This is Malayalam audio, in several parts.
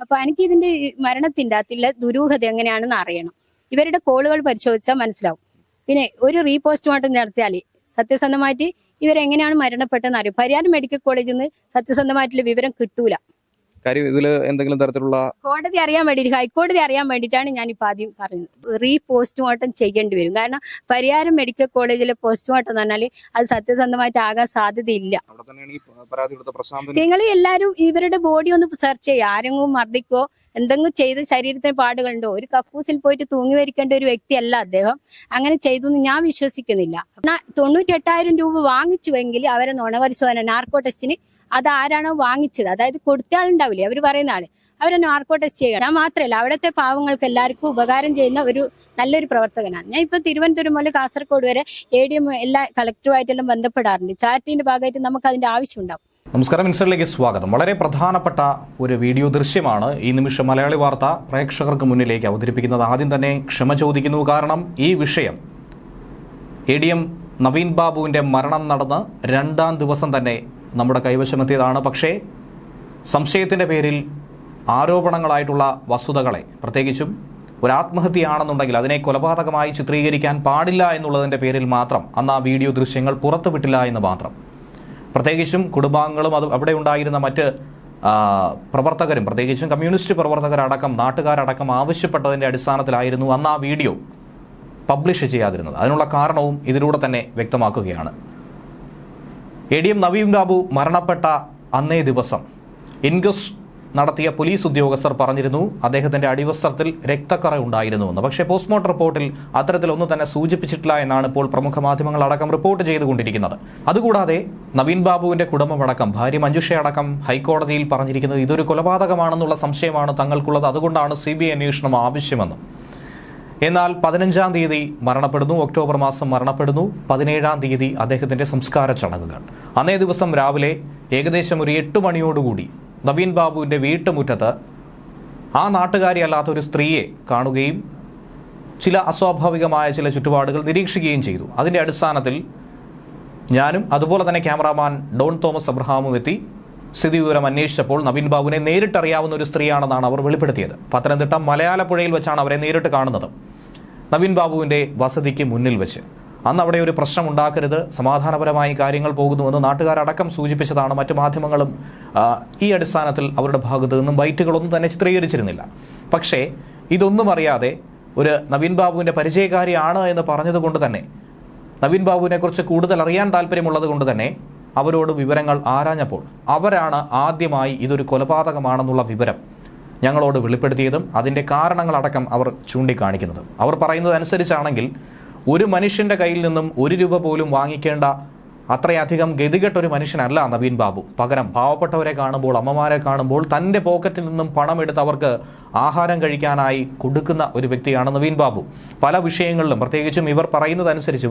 അപ്പൊ എനിക്ക് ഇതിന്റെ മരണത്തിന്റെ അകത്തുള്ള ദുരൂഹത എങ്ങനെയാണെന്ന് അറിയണം. ഇവരുടെ കോളുകൾ പരിശോധിച്ചാൽ മനസ്സിലാവും. പിന്നെ ഒരു റീപോസ്റ്റ്മോർട്ടം നടത്തിയാൽ സത്യസന്ധമായിട്ട് ഇവരെങ്ങനെയാണ് മരണപ്പെട്ടതെന്ന് അറിയും. പരിയാരം മെഡിക്കൽ കോളേജിൽ നിന്ന് സത്യസന്ധമായിട്ടുള്ള വിവരം കിട്ടൂല. കാര്യം ഇതിൽ എന്തെങ്കിലും തരത്തിലുള്ള കോടതി അറിയാൻ വേണ്ടിയിട്ട്, ഹൈക്കോടതി അറിയാൻ വേണ്ടിയിട്ടാണ് ഞാനിപ്പോൾ ആദ്യം പറഞ്ഞത്. റീപോസ്റ്റ്മോർട്ടം ചെയ്യേണ്ടി വരും. കാരണം പരിയാരം മെഡിക്കൽ കോളേജിലെ പോസ്റ്റ്മോർട്ടം എന്ന് പറഞ്ഞാൽ അത് സത്യസന്ധമായിട്ട് ആകാൻ സാധ്യതയില്ല. നിങ്ങൾ എല്ലാവരും ഇവരുടെ ബോഡി ഒന്ന് സെർച്ച് ചെയ്യുക. ആരെങ്കിലും മർദ്ദിക്കോ എന്തെങ്കിലും ചെയ്ത് ശരീരത്തിന് പാടുകളുണ്ടോ? ഒരു കക്കൂസിൽ പോയിട്ട് തൂങ്ങി വരിക്കേണ്ട ഒരു വ്യക്തിയല്ല അദ്ദേഹം. അങ്ങനെ ചെയ്തു എന്ന് ഞാൻ വിശ്വസിക്കുന്നില്ല. 98,000 രൂപ വാങ്ങിച്ചുവെങ്കിൽ അവരെ നുണപരിശോധന നാർക്കോ ടെസ്റ്റിന് അത് ആരാണോ വാങ്ങിച്ചത്, അതായത് കൊടുത്ത ആളുണ്ടാവില്ലേ, അവർ പറയുന്ന ആള്, അവരെ നാർക്കോ ടെസ്റ്റ് ചെയ്യുക. ഞാൻ മാത്രമല്ല, അവിടുത്തെ പാവങ്ങൾക്ക് എല്ലാവർക്കും ഉപകാരം ചെയ്യുന്ന ഒരു നല്ലൊരു പ്രവർത്തകനാണ് ഞാൻ. ഇപ്പൊ തിരുവനന്തപുരം മുതൽ കാസർഗോഡ് വരെ ADM എല്ലാ കളക്ടറുമായിട്ടെല്ലാം ബന്ധപ്പെടാറുണ്ട്. ചാരിറ്റിന്റെ ഭാഗമായിട്ട് നമുക്ക് അതിന്റെ ആവശ്യമുണ്ടാവും. നമസ്കാരം, ഇൻസ്റ്ററിലേക്ക് സ്വാഗതം. വളരെ പ്രധാനപ്പെട്ട ഒരു വീഡിയോ ദൃശ്യമാണ് ഈ നിമിഷം മലയാളി വാർത്ത പ്രേക്ഷകർക്ക് മുന്നിലേക്ക് അവതരിപ്പിക്കുന്നത്. ആദ്യം തന്നെ ക്ഷമ ചോദിക്കുന്നു. കാരണം ഈ വിഷയം ADM നവീൻ ബാബുവിൻ്റെ മരണം നടന്ന് 2ാം ദിവസം തന്നെ നമ്മുടെ കൈവശമെത്തിയതാണ്. പക്ഷേ സംശയത്തിൻ്റെ പേരിൽ ആരോപണങ്ങളായിട്ടുള്ള വസ്തുതകളെ, പ്രത്യേകിച്ചും ഒരു ആത്മഹത്യയാണെന്നുണ്ടെങ്കിൽ അതിനെ കൊലപാതകമായി ചിത്രീകരിക്കാൻ പാടില്ല എന്നുള്ളതിൻ്റെ പേരിൽ മാത്രം അന്ന് ആ വീഡിയോ ദൃശ്യങ്ങൾ പുറത്തുവിട്ടില്ല എന്ന് മാത്രം. പ്രത്യേകിച്ചും കുടുംബാംഗങ്ങളും അവിടെ ഉണ്ടായിരുന്ന മറ്റ് പ്രവർത്തകരും, പ്രത്യേകിച്ചും കമ്മ്യൂണിസ്റ്റ് പ്രവർത്തകരടക്കം നാട്ടുകാരടക്കം ആവശ്യപ്പെട്ടതിൻ്റെ അടിസ്ഥാനത്തിലായിരുന്നു അന്ന് ആ വീഡിയോ പബ്ലിഷ് ചെയ്യാതിരുന്നത്. അതിനുള്ള കാരണവും ഇതിലൂടെ തന്നെ വ്യക്തമാക്കുകയാണ്. ADM നവീൻ ബാബു മരണപ്പെട്ട അന്നേ ദിവസം ഇൻക്വസ്റ്റ് നടത്തിയ പോലീസ് ഉദ്യോഗസ്ഥർ പറഞ്ഞിരുന്നു അദ്ദേഹത്തിൻ്റെ അടിവസ്ത്രത്തിൽ രക്തക്കറ ഉണ്ടായിരുന്നുവെന്ന്. പക്ഷേ പോസ്റ്റ്മോർട്ടം റിപ്പോർട്ടിൽ അത്തരത്തിലൊന്നും തന്നെ സൂചിപ്പിച്ചിട്ടില്ല എന്നാണ് ഇപ്പോൾ പ്രമുഖ മാധ്യമങ്ങളടക്കം റിപ്പോർട്ട് ചെയ്തുകൊണ്ടിരിക്കുന്നത്. അതുകൂടാതെ നവീൻ ബാബുവിൻ്റെ കുടുംബമടക്കം ഭാര്യ മഞ്ജുഷയടക്കം ഹൈക്കോടതിയിൽ പറഞ്ഞിരിക്കുന്നത് ഇതൊരു കൊലപാതകമാണെന്നുള്ള സംശയമാണ് തങ്ങൾക്കുള്ളത്, അതുകൊണ്ടാണ് CBI അന്വേഷണം ആവശ്യമെന്ന്. എന്നാൽ 15-ാം തീയതി മരണപ്പെടുന്നു, ഒക്ടോബർ മാസം മരണപ്പെടുന്നു. 17-ാം തീയതി അദ്ദേഹത്തിൻ്റെ സംസ്കാര ചടങ്ങുകൾ. അന്നേ ദിവസം രാവിലെ ഏകദേശം ഒരു 8 മണിയോടുകൂടി നവീൻ ബാബുവിൻ്റെ വീട്ടുമുറ്റത്ത് ആ നാട്ടുകാരി അല്ലാത്ത ഒരു സ്ത്രീയെ കാണുകയും ചില അസ്വാഭാവികമായ ചില ചുറ്റുപാടുകൾ നിരീക്ഷിക്കുകയും ചെയ്തു. അതിൻ്റെ അടിസ്ഥാനത്തിൽ ഞാനും അതുപോലെ തന്നെ ക്യാമറാമാൻ ഡോൺ തോമസ് അബ്രഹാമും എത്തി സ്ഥിതിവിവരം അന്വേഷിച്ചപ്പോൾ നവീൻ ബാബുവിനെ നേരിട്ടറിയാവുന്ന ഒരു സ്ത്രീയാണെന്നാണ് അവർ വെളിപ്പെടുത്തിയത്. പത്തനംതിട്ട മലയാലപ്പുഴയിൽ വെച്ചാണ് അവരെ നേരിട്ട് കാണുന്നത്, നവീൻ ബാബുവിൻ്റെ വസതിക്ക് മുന്നിൽ വെച്ച്. അന്ന് അവിടെ ഒരു പ്രശ്നം ഉണ്ടാക്കരുത്, സമാധാനപരമായി കാര്യങ്ങൾ പോകുന്നുവെന്ന് നാട്ടുകാരടക്കം സൂചിപ്പിച്ചതാണ്. മറ്റു മാധ്യമങ്ങളും ഈ അടിസ്ഥാനത്തിൽ അവരുടെ ഭാഗത്തു നിന്നും ബൈറ്റുകളൊന്നും തന്നെ ചിത്രീകരിച്ചിരുന്നില്ല. പക്ഷേ ഇതൊന്നും അറിയാതെ ഒരു നവീൻ ബാബുവിൻ്റെ പരിചയക്കാരിയാണ് എന്ന് പറഞ്ഞതുകൊണ്ട് തന്നെ, നവീൻ ബാബുവിനെക്കുറിച്ച് കൂടുതൽ അറിയാൻ താല്പര്യമുള്ളത് കൊണ്ട് തന്നെ അവരോട് വിവരങ്ങൾ ആരാഞ്ഞപ്പോൾ അവരാണ് ആദ്യമായി ഇതൊരു കൊലപാതകമാണെന്നുള്ള വിവരം ഞങ്ങളോട് വെളിപ്പെടുത്തിയതും അതിൻ്റെ കാരണങ്ങളടക്കം അവർ ചൂണ്ടിക്കാണിക്കുന്നതും. അവർ പറയുന്നതനുസരിച്ചാണെങ്കിൽ ഒരു മനുഷ്യൻ്റെ കയ്യിൽ നിന്നും 1 രൂപ പോലും വാങ്ങിക്കേണ്ട അത്രയധികം ഗതികെട്ടൊരു മനുഷ്യനല്ല നവീൻ ബാബു. പകരം പാവപ്പെട്ടവരെ കാണുമ്പോൾ, അമ്മമാരെ കാണുമ്പോൾ തൻ്റെ പോക്കറ്റിൽ നിന്നും പണം എടുത്ത് അവർക്ക് ആഹാരം കഴിക്കാനായി കൊടുക്കുന്ന ഒരു വ്യക്തിയാണ് നവീൻ ബാബു. പല വിഷയങ്ങളിലും, പ്രത്യേകിച്ചും ഇവർ പറയുന്നതനുസരിച്ച്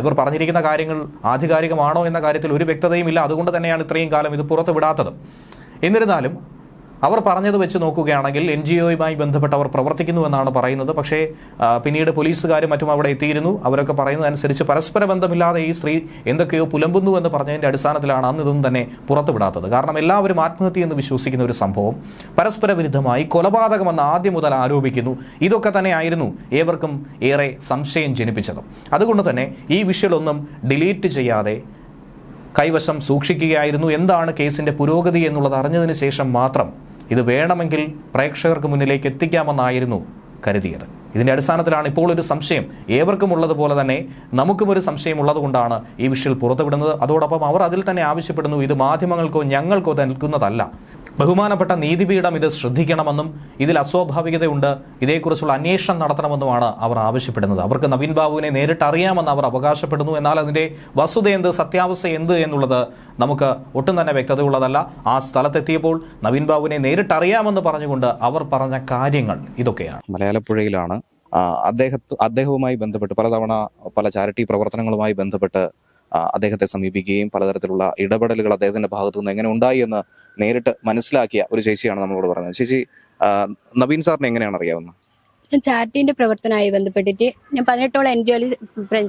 ഇവർ പറഞ്ഞിരിക്കുന്ന കാര്യങ്ങൾ ആധികാരികമാണോ എന്ന കാര്യത്തിൽ ഒരു വ്യക്തതയും ഇല്ല. അതുകൊണ്ട് തന്നെയാണ് ഇത്രയും കാലം ഇത് പുറത്തു വിടാത്തത്. എന്നിരുന്നാലും അവർ പറഞ്ഞത് വെച്ച് നോക്കുകയാണെങ്കിൽ NGOയുമായി ബന്ധപ്പെട്ട് അവർ പ്രവർത്തിക്കുന്നുവെന്നാണ് പറയുന്നത്. പക്ഷേ പിന്നീട് പോലീസുകാരും മറ്റും അവിടെ എത്തിയിരുന്നു. അവരൊക്കെ പറയുന്നതനുസരിച്ച് പരസ്പര ബന്ധമില്ലാതെ ഈ സ്ത്രീ എന്തൊക്കെയോ പുലമ്പുന്നു എന്ന് പറഞ്ഞതിൻ്റെ അടിസ്ഥാനത്തിലാണ് അന്ന് ഇതൊന്നും തന്നെ പുറത്തുവിടാത്തത്. കാരണം എല്ലാവരും ആത്മഹത്യ എന്ന് വിശ്വസിക്കുന്ന ഒരു സംഭവം പരസ്പര വിരുദ്ധമായി കൊലപാതകമെന്ന് ആദ്യം മുതൽ ആരോപിക്കുന്നു. ഇതൊക്കെ തന്നെയായിരുന്നു ഏവർക്കും ഏറെ സംശയം ജനിപ്പിച്ചത്. അതുകൊണ്ട് തന്നെ ഈ വിഷ്വലൊന്നും ഡിലീറ്റ് ചെയ്യാതെ കൈവശം സൂക്ഷിക്കുകയായിരുന്നു. എന്താണ് കേസിൻ്റെ പുരോഗതി എന്നുള്ളത് അറിഞ്ഞതിന് ശേഷം മാത്രം ഇത് വേണമെങ്കിൽ പ്രേക്ഷകർക്ക് മുന്നിലേക്ക് എത്തിക്കാമെന്നായിരുന്നു കരുതിയത്. ഇതിൻ്റെ അടിസ്ഥാനത്തിലാണ് ഇപ്പോൾ ഒരു സംശയം ഏവർക്കും ഉള്ളതുപോലെ തന്നെ നമുക്കും ഒരു സംശയം ഉള്ളതുകൊണ്ടാണ് ഈ വിഷ്വൽ പുറത്തുവിടുന്നത്. അതോടൊപ്പം അവർ അതിൽ തന്നെ ആവശ്യപ്പെടുന്നു ഇത് മാധ്യമങ്ങൾക്കോ ഞങ്ങൾക്കോ നൽകുന്നതല്ല. ബഹുമാനപ്പെട്ട നീതിപീഠം ഇത് ശ്രദ്ധിക്കണമെന്നും ഇതിൽ അസ്വാഭാവികതയുണ്ട്, ഇതേക്കുറിച്ചുള്ള അന്വേഷണം നടത്തണമെന്നുമാണ് അവർ ആവശ്യപ്പെടുന്നത്. അവർക്ക് നവീൻ ബാബുവിനെ നേരിട്ട് അറിയാമെന്ന് അവർ അവകാശപ്പെടുന്നു. എന്നാൽ അതിൻ്റെ വസ്തുത എന്ത്, സത്യാവസ്ഥ എന്ത് എന്നുള്ളത് നമുക്ക് ഒട്ടും തന്നെ വ്യക്തതയുള്ളതല്ല. ആ സ്ഥലത്തെത്തിയപ്പോൾ നവീൻ ബാബുവിനെ നേരിട്ട് അറിയാമെന്ന് പറഞ്ഞുകൊണ്ട് അവർ പറഞ്ഞ കാര്യങ്ങൾ ഇതൊക്കെയാണ്. മലയാലപ്പുഴയിലാണ് അദ്ദേഹവുമായി ബന്ധപ്പെട്ട് പലതവണ പല ചാരിറ്റി പ്രവർത്തനങ്ങളുമായി ബന്ധപ്പെട്ട് അദ്ദേഹത്തെ സമീപിക്കുകയും പലതരത്തിലുള്ള ഇടപെടലുകൾ അദ്ദേഹത്തിന്റെ ഭാഗത്തു നിന്ന് എങ്ങനെ ഉണ്ടായി എന്ന് നേരിട്ട് മനസ്സിലാക്കിയ ഒരു ചേച്ചിയാണ് നമ്മളോട് പറഞ്ഞത്. ചേച്ചി, നവീൻ സാറിനെ എങ്ങനെയാണ് അറിയാവുന്നത്? ഞാൻ ചാരിറ്റിന്റെ പ്രവർത്തനവുമായി ബന്ധപ്പെട്ടിട്ട് ഞാൻ 18ഓളം NGO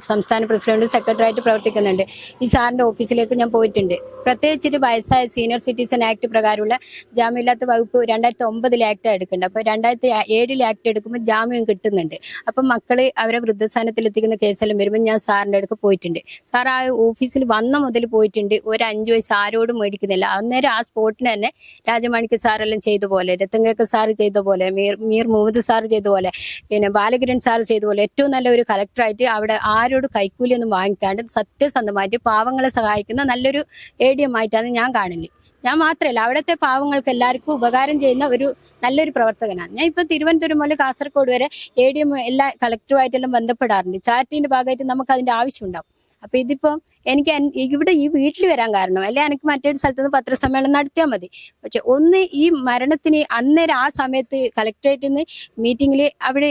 സംസ്ഥാന പ്രസിഡന്റ് സെക്രട്ടറി ആയിട്ട് പ്രവർത്തിക്കുന്നുണ്ട്. ഈ സാറിന്റെ ഓഫീസിലേക്ക് ഞാൻ പോയിട്ടുണ്ട്. പ്രത്യേകിച്ചിട്ട് വയസ്സായ സീനിയർ സിറ്റിസൺ ആക്ട് പ്രകാരമുള്ള ജാമ്യമില്ലാത്ത വകുപ്പ് 2009 ആക്ട് എടുക്കുന്നുണ്ട്. അപ്പോൾ 2007 ആക്ട് എടുക്കുമ്പോൾ ജാമ്യം കിട്ടുന്നുണ്ട്. അപ്പം മക്കള് അവരെ വൃദ്ധസ്ഥാനത്തിൽ എത്തിക്കുന്ന കേസെല്ലാം വരുമ്പോൾ ഞാൻ സാറിന്റെ അടുത്ത് പോയിട്ടുണ്ട്. സാർ ആ ഓഫീസിൽ വന്ന മുതൽ പോയിട്ടുണ്ട്. ഒരു 5 വയസ്സ് ആരോടും മേടിക്കുന്നില്ല. അന്നേരം ആ സ്പോട്ടിന് തന്നെ രാജമാണിക്യ സാറെല്ലാം ചെയ്ത പോലെ, രത്തങ്കക്ക സാറ് ചെയ്ത പോലെ, മീർ മുഹമ്മദ് സാർ ചെയ്ത പോലെ, പിന്നെ ബാലകിരൺ സാർ ചെയ്ത പോലെ ഏറ്റവും നല്ല ഒരു കളക്ടറായിട്ട് അവിടെ ആരോട് കൈക്കൂലിയൊന്നും വാങ്ങിക്കാണ്ട് സത്യസന്ധമായിട്ട് പാവങ്ങളെ സഹായിക്കുന്ന നല്ലൊരു ADM ആയിട്ടാണ് ഞാൻ കാണല്. ഞാൻ മാത്രമല്ല, അവിടുത്തെ പാവങ്ങൾക്ക് എല്ലാവർക്കും ഉപകാരം ചെയ്യുന്ന ഒരു നല്ലൊരു പ്രവർത്തകനാണ് ഞാൻ. ഇപ്പൊ തിരുവനന്തപുരം മുതൽ കാസർഗോഡ് വരെ ADM എല്ലാ കളക്ടറുമായിട്ടെല്ലാം ബന്ധപ്പെടാറുണ്ട്. ചാരിറ്റിന്റെ ഭാഗമായിട്ട് നമുക്ക് അതിന്റെ ആവശ്യമുണ്ടാവും. അപ്പൊ ഇതിപ്പോ എനിക്ക് ഇവിടെ ഈ വീട്ടിൽ വരാൻ കാരണം അല്ലെ എനിക്ക് മറ്റൊരു സ്ഥലത്ത് നിന്ന് പത്രസമ്മേളനം നടത്തിയാൽ മതി. പക്ഷെ ഒന്ന് ഈ മരണത്തിന് അന്നേരം ആ സമയത്ത് കളക്ടറേറ്റിൽ നിന്ന് മീറ്റിംഗിൽ അവിടെ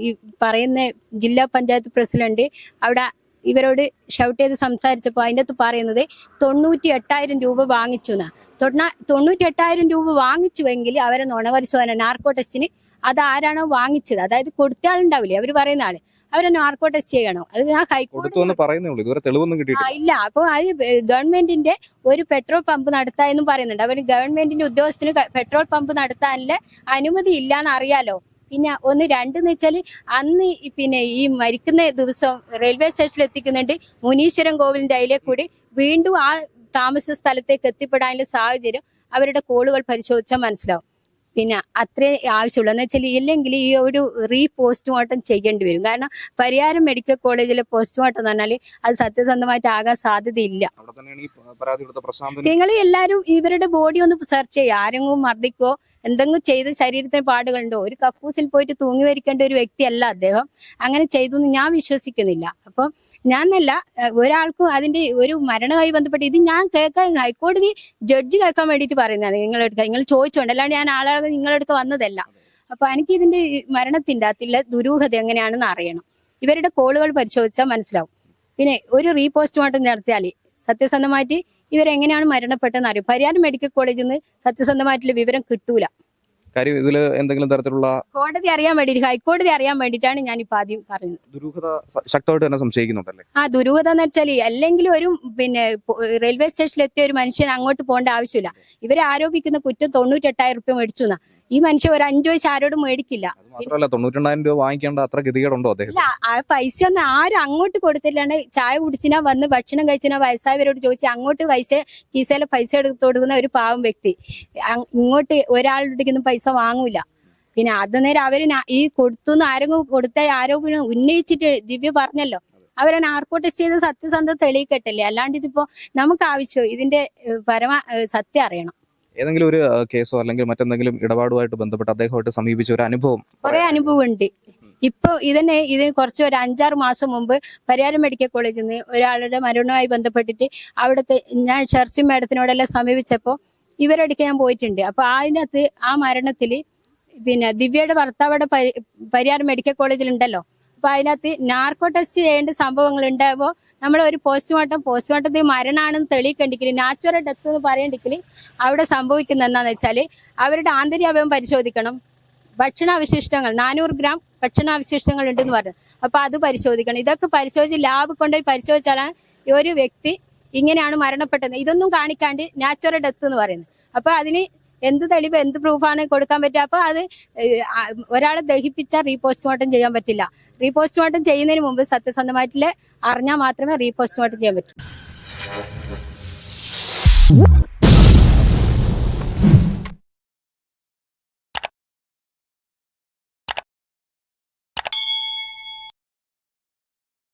ഈ പറയുന്ന ജില്ലാ പഞ്ചായത്ത് പ്രസിഡന്റ് അവിടെ ഇവരോട് ഷൗട്ട് ചെയ്ത് സംസാരിച്ചപ്പോൾ അതിൻ്റെ അകത്ത് പറയുന്നത് 98,000 രൂപ വാങ്ങിച്ചു എന്നാ. 98,000 രൂപ വാങ്ങിച്ചുവെങ്കിൽ അവരെ നുണപരിശോധന നാർക്കോ ടെസ്റ്റിന് അത് ആരാണോ വാങ്ങിച്ചത്, അതായത് കൊടുത്ത ആളുണ്ടാവില്ലേ, അവർ പറയുന്ന ആള്, അവരെ നാർക്കോ ടെസ്റ്റ് ചെയ്യണോ? അത് ഞാൻ ഹൈക്കോടതി ഇല്ല. അപ്പൊ അത് ഗവൺമെന്റിന്റെ ഒരു പെട്രോൾ പമ്പ് നടത്താമെന്നും പറയുന്നുണ്ട്. അവർ ഗവൺമെന്റിന്റെ ഉദ്യോഗസ്ഥന് പെട്രോൾ പമ്പ് നടത്താനുള്ള അനുമതി ഇല്ലാന്ന് അറിയാലോ. പിന്നെ 2 വെച്ചാല് അന്ന് പിന്നെ ഈ മരിക്കുന്ന ദിവസം റെയിൽവേ സ്റ്റേഷനിൽ എത്തിക്കുന്നുണ്ട്. മുനീശ്വരൻ കോവിലിന്റെ അതിലെ കൂടി വീണ്ടും ആ താമസ സ്ഥലത്തേക്ക് എത്തിപ്പെടാനുള്ള സാഹചര്യം അവരുടെ കോളുകൾ പരിശോധിച്ചാൽ മനസ്സിലാവും. പിന്നെ അത്രേ ആവശ്യമുള്ളൂ. എന്ന് വെച്ചാൽ ഇല്ലെങ്കിൽ ഈ ഒരു പോസ്റ്റ്മോർട്ടം ചെയ്യേണ്ടി വരും. കാരണം പരിയാരം മെഡിക്കൽ കോളേജിലെ പോസ്റ്റ്മോർട്ടം എന്ന് പറഞ്ഞാൽ അത് സത്യസന്ധമായിട്ട് ആകാൻ സാധ്യതയില്ല. നിങ്ങൾ എല്ലാവരും ഇവരുടെ ബോഡി ഒന്ന് സെർച്ച് ചെയ്യുക. ആരെങ്കിലും മർദ്ദിക്കോ എന്തെങ്കിലും ചെയ്ത് ശരീരത്തിന് പാടുകളുണ്ടോ? ഒരു കക്കൂസിൽ പോയിട്ട് തൂങ്ങി വരിക്കേണ്ട ഒരു വ്യക്തിയല്ല അദ്ദേഹം. അങ്ങനെ ചെയ്തു എന്ന് ഞാൻ വിശ്വസിക്കുന്നില്ല. അപ്പം ഞാനല്ല ഒരാൾക്കും അതിന്റെ ഒരു മരണവുമായി ബന്ധപ്പെട്ട് ഇത് ഞാൻ കേൾക്കാൻ ഹൈക്കോടതി ജഡ്ജി കേൾക്കാൻ വേണ്ടിയിട്ട് പറയുന്നതാണ്. നിങ്ങൾ ചോദിച്ചോണ്ട്, അല്ലാണ്ട് ഞാൻ ആളാകെ നിങ്ങളെടുത്ത് വന്നതല്ല. അപ്പൊ എനിക്ക് ഇതിന്റെ മരണത്തിന്റെ അകത്തുള്ള ദുരൂഹത എങ്ങനെയാണെന്ന് അറിയണം. ഇവരുടെ കോളുകൾ പരിശോധിച്ചാൽ മനസ്സിലാവും. പിന്നെ ഒരു പോസ്റ്റ്മോർട്ടം നടത്തിയാൽ സത്യസന്ധമായിട്ട് ഇവരെങ്ങനെയാണ് മരണപ്പെട്ടതെന്ന് അറിയും. പരിയാരം മെഡിക്കൽ കോളേജിൽ നിന്ന് സത്യസന്ധമായിട്ടുള്ള വിവരം കിട്ടൂല. കാര്യം ഇതിൽ എന്തെങ്കിലും തരത്തിലുള്ള കോടതി അറിയാൻ വേണ്ടിയിട്ട്, ഹൈക്കോടതി അറിയാൻ വേണ്ടിയിട്ടാണ് ഞാൻ ഇപ്പൊ ആദ്യം പറയുന്നത്. ദുരൂഹത ശക്തമായിട്ട് തന്നെ സംശയിക്കുന്നുണ്ടല്ലേ? ആ ദുരൂഹത എന്ന് വെച്ചാൽ അല്ലെങ്കിൽ ഒരു പിന്നെ റെയിൽവേ സ്റ്റേഷനിൽ എത്തിയ ഒരു മനുഷ്യൻ അങ്ങോട്ട് പോകേണ്ട ആവശ്യമില്ല. ഇവരെ ആരോപിക്കുന്ന കുറ്റം 98,000 രൂപ മേടിച്ചു എന്നാ. ഈ മനുഷ്യൻ ഒരു 5 വയസ്സ് ആരോടും മേടിക്കില്ല. മാത്രമല്ല 98,000 രൂപ വാങ്ങിക്കേണ്ട അത്ര ഗതികേടുണ്ടോ അദ്ദേഹം? ഇല്ല, ആ പൈസ ഒന്നും ആരും അങ്ങോട്ട് കൊടുത്തില്ലാണ്ട് ചായ കുടിച്ചിനാ വന്ന് ഭക്ഷണം കഴിച്ചിനാ വയസ്സായവരോട് ചോദിച്ച് അങ്ങോട്ട് കീസയിലെ പൈസ എടുത്ത് കൊടുക്കുന്ന ഒരു പാവം വ്യക്തി ഇങ്ങോട്ട് ഒരാളുടെ പൈസ വാങ്ങൂല. പിന്നെ അത് നേരം അവര് ഈ കൊടുത്തുനിന്ന് ആരെങ്കിലും കൊടുത്ത ആരോപണം ഉന്നയിച്ചിട്ട് ദിവ്യ പറഞ്ഞല്ലോ, അവരെ നാർക്കോ ടെസ്റ്റ് ചെയ്ത് സത്യസന്ധത തെളിയിക്കട്ടല്ലേ. അല്ലാണ്ട് ഇതിപ്പോ നമുക്ക് ആവശ്യം ഇതിന്റെ സത്യം അറിയണം. ഏതെങ്കിലും ഒരു കേസോ അല്ലെങ്കിൽ മറ്റെന്തെങ്കിലും ഇടപാടുമായിട്ട് ബന്ധപ്പെട്ട് അദ്ദേഹമായിട്ട് സമീപിച്ച ഒരു അനുഭവം? കുറെ അനുഭവം ഉണ്ട്. ഇപ്പൊ ഇതിന് കുറച്ച് ഒരു 5-6 മാസം മുമ്പ് പരിയാരം മെഡിക്കൽ കോളേജിൽ നിന്ന് ഒരാളുടെ മരണവുമായി ബന്ധപ്പെട്ടിട്ട് അവിടുത്തെ ഞാൻ ഷർസി മാഡത്തിനോടെല്ലാം സമീപിച്ചപ്പോ ഇവരടുക്ക് ഞാൻ പോയിട്ടുണ്ട്. അപ്പൊ അതിനകത്ത് ആ മരണത്തില് പിന്നെ ദിവ്യയുടെ ഭർത്താവിടെ പരിയാരം മെഡിക്കൽ കോളേജിൽ ഉണ്ടല്ലോ. അപ്പൊ അതിനകത്ത് നാർക്കോ ടെസ്റ്റ് ചെയ്യേണ്ട സംഭവങ്ങൾ ഉണ്ടാകുമ്പോൾ നമ്മൾ ഒരു പോസ്റ്റ്മോർട്ടത്തിൽ മരണമാണെന്ന് തെളിയിക്കണ്ടെങ്കിൽ നാച്ചുറൽ ഡെത്ത് എന്ന് പറയണ്ടെങ്കിൽ അവിടെ സംഭവിക്കുന്ന എന്താണെന്ന് വെച്ചാൽ അവരുടെ ആന്തരികാവയവം പരിശോധിക്കണം. ഭക്ഷണാവശിഷ്ടങ്ങൾ 400 ഗ്രാം ഭക്ഷണാവശിഷ്ടങ്ങൾ ഉണ്ടെന്ന് പറഞ്ഞു. അപ്പൊ അത് പരിശോധിക്കണം. ഇതൊക്കെ പരിശോധിച്ച് ലാബ് കൊണ്ടുപോയി പരിശോധിച്ചാലാണ് ഒരു വ്യക്തി ഇങ്ങനെയാണ് മരണപ്പെട്ടത്. ഇതൊന്നും കാണിക്കാണ്ട് നാച്ചുറൽ ഡെത്ത് എന്ന് പറയുന്നത്. അപ്പൊ അതിന് എന്ത് തെളിവ് എന്ത് പ്രൂഫാണ് കൊടുക്കാൻ പറ്റുക? അപ്പൊ അത് ഒരാളെ ദഹിപ്പിച്ചാൽ പോസ്റ്റ്മോർട്ടം ചെയ്യാൻ പറ്റില്ല. പോസ്റ്റ്മോർട്ടം ചെയ്യുന്നതിന് മുമ്പ് സത്യസന്ധമായിട്ടുള്ള അറിഞ്ഞാൽ മാത്രമേ പോസ്റ്റ്മോർട്ടം ചെയ്യാൻ പറ്റൂ.